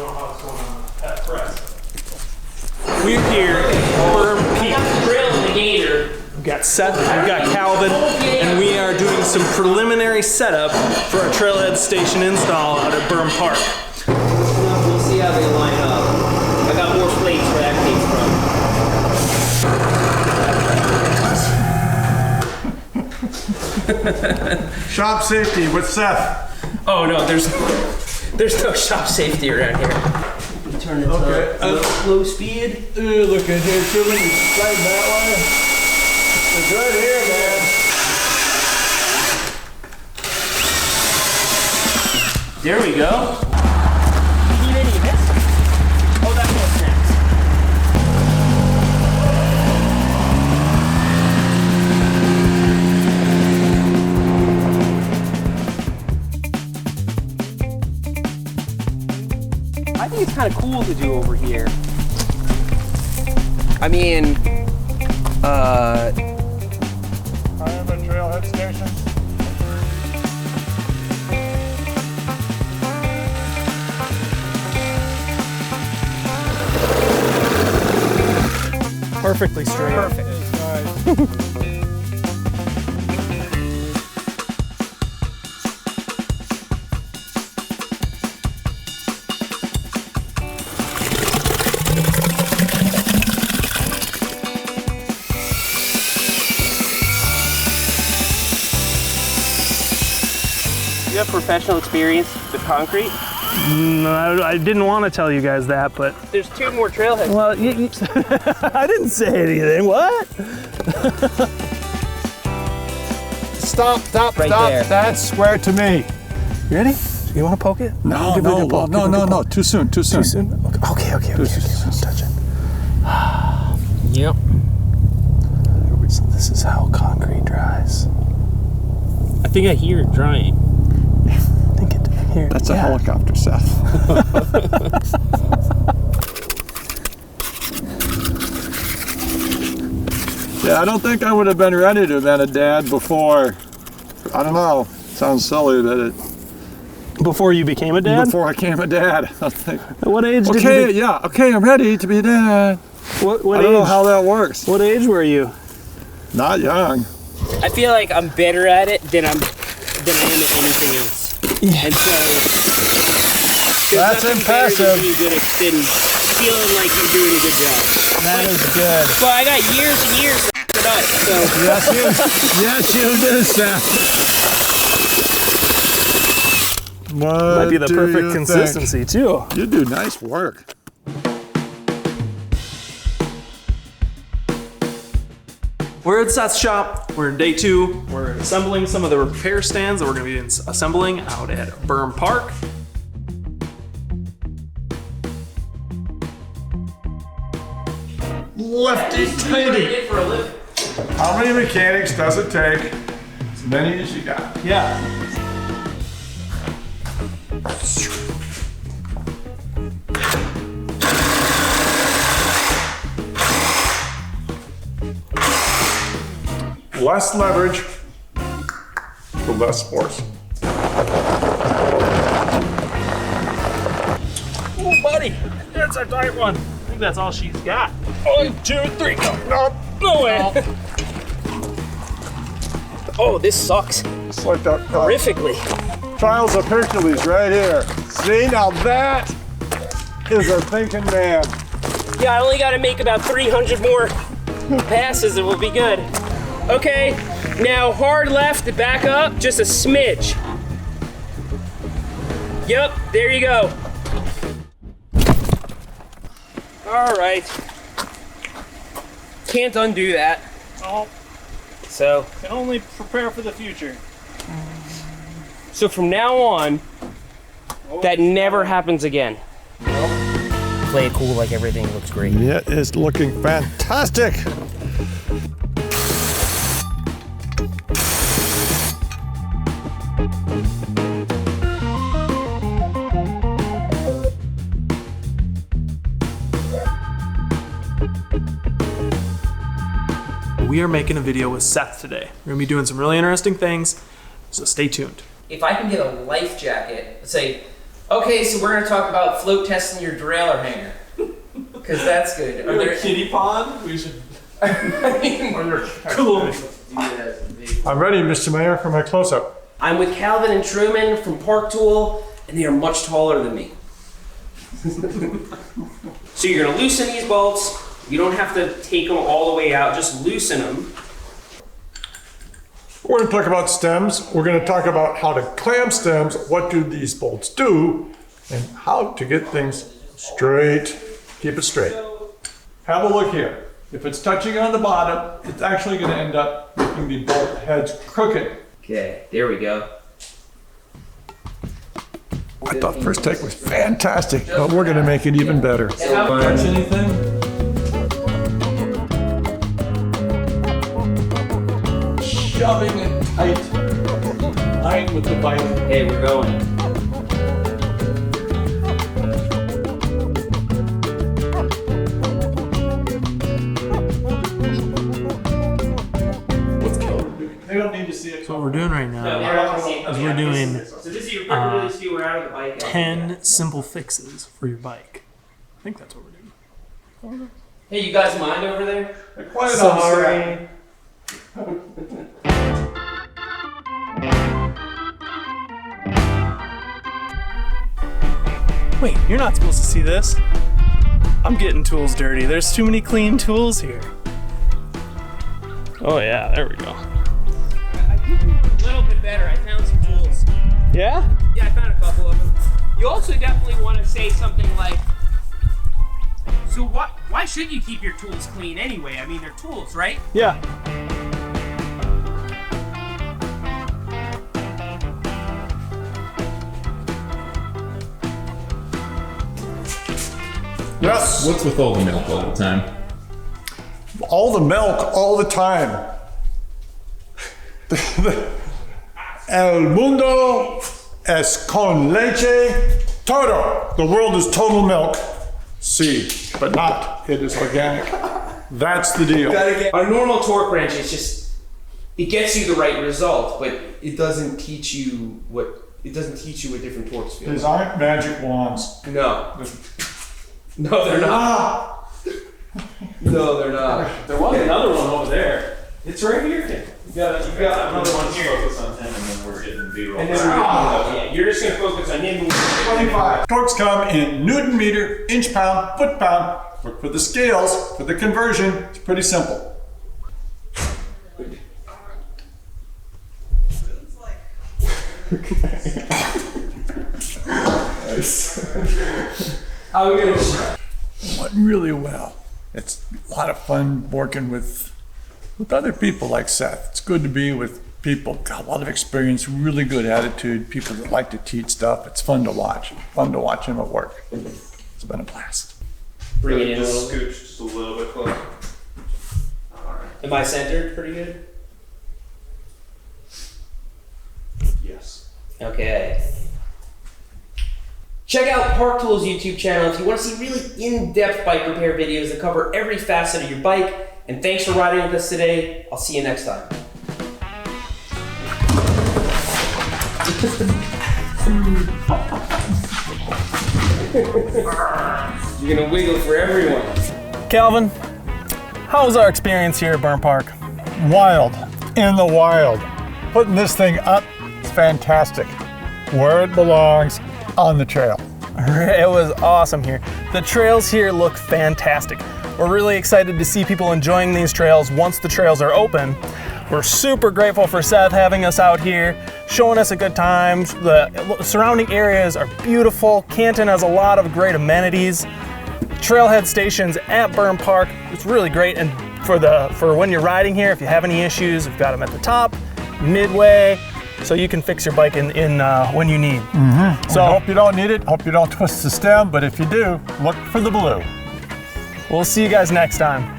don't know how it's going on at press. We're here at Berm Peak. We've got Seth, we've got Calvin, and we are doing some preliminary setup for a trailhead station install out at Berm Park. We'll see how they line up. I got more plates where that came from. Shop safety with Seth. Oh no, there's no shop safety around here. Turn it to low speed. Look at here, children. Slide that way. It's right here, man. There we go. You need any of this? Oh, that's what's next. I think it's kind of cool to do over here. I mean, I am a trailhead station. Perfectly straight. Perfect. Nice. You have professional experience with concrete? No, I didn't want to tell you guys that, but... There's 2 more trailheads. Well, I didn't say anything. What? Stop, Right there. That's square to me. You ready? You want to poke it? No. Too soon. Too soon? Okay. Don't touch it. Yep. So this is how concrete dries. I think I hear it drying. Here. That's a helicopter, Seth. Yeah, I don't think I would have been ready to have been a dad before. I don't know. Sounds silly that it. Before you became a dad? Before I became a dad. I think. At what age did you Okay, I'm ready to be a dad. What I age? don't know how that works. What age were you? Not young. I feel like I'm better at it than I am at anything else. Yeah. And so That's impressive. Being good at than feeling like you're doing a good job. That is good. But I got years and years to it up, so. Yes, you do, Seth. Might be the perfect consistency too. You do nice work. We're at Seth's shop. We're in day 2. We're assembling some of the repair stands that we're going to be assembling out at Berm Park. Lefty tighty. How many mechanics does it take? As many as you got. Yeah. Less leverage for less force. Oh, buddy, that's a tight one. I think that's all she's got. 1, 2, 3, go. No way. Oh, this sucks. It's like that Horrifically. Trials of Hercules right here. See, now that is a thinking man. Yeah, I only got to make about 300 more passes and we'll be good. Okay, now hard left to back up, just a smidge. Yep, there you go. All right. Can't undo that. Oh, So can only prepare for the future. from now on, that never happens again. Play it cool like everything looks great. It is looking fantastic. We are making a video with Seth today. We're gonna be doing some really interesting things, so stay tuned. If I can get a life jacket, let's say Okay, so we're gonna talk about float testing your derailleur hanger. Cause that's good. Are there kitty pond? We should. cool. I'm ready, Mr. Mayor, for my close-up. I'm with Calvin and Truman from Park Tool, and they are much taller than me. So you're gonna loosen these bolts. You don't have to take them all the way out, just loosen them. We're going to talk about stems. We're going to talk about how to clamp stems, what do these bolts do, and how to get things straight. Keep it straight. Have a look here. If it's touching on the bottom, it's actually going to end up making the bolt heads crooked. Okay, there we go. I thought first take was fantastic, but we're going to make it even better. Touch anything? Shoving it tight. Line with the bike. Hey, we're going. What's Calvin? They don't need to see it. So what we're doing right now is we're doing So this is your release view. We're out of the bike. 10 simple fixes for your bike. I think that's what we're doing. Hey, you guys mind over there? Quiet Sorry. Wait, you're not supposed to see this. I'm getting tools dirty. There's too many clean tools here. Oh yeah, there we go. A little bit better. I found some tools. Yeah? Yeah, I found a couple of them. You also definitely want to say something like, so why should you keep your tools clean anyway? I mean, they're tools, right? Yeah. Yes. What's with all the milk all the time? All the milk, all the time. El mundo es con leche todo. The world is total milk. Sí, but not. It is organic. That's the deal. A normal torque wrench is just, it gets you the right result, but it doesn't teach you what different torques feel. These aren't magic wands. No. No, they're not. No, they're not. There was another one over there. It's right here. You got Another one's focus on him, and then we're getting B-roll. And then yeah, you're just gonna focus on him. 25. Torques come in Newton meter, inch pound, foot pound. Look for the scales for the conversion. It's pretty simple. How we gonna? Went really well. It's a lot of fun working with other people like Seth. It's good to be with people, got a lot of experience, really good attitude, people that like to teach stuff. It's fun to watch. Fun to watch him at work. It's been a blast. Bring it in a Just little. scooch just a little bit closer. Am I centered pretty good? Yes. Okay. Check out Park Tools' YouTube channel if you want to see really in-depth bike repair videos that cover every facet of your bike. And thanks for riding with us today. I'll see you next time. You're gonna wiggle for everyone. Calvin, how was our experience here at Berm Park? Wild. In the wild. Putting this thing up is fantastic. Where it belongs, on the trail. It was awesome here. The trails here look fantastic. We're really excited to see people enjoying these trails once the trails are open. We're super grateful for Seth having us out here, showing us a good time. The surrounding areas are beautiful. Canton has a lot of great amenities. Trailhead stations at Berm Park, it's really great. And for when you're riding here, if you have any issues, we've got them at the top, midway, so you can fix your bike in when you need. So hope you don't need it, hope you don't twist the stem, but if you do, look for the blue. We'll see you guys next time.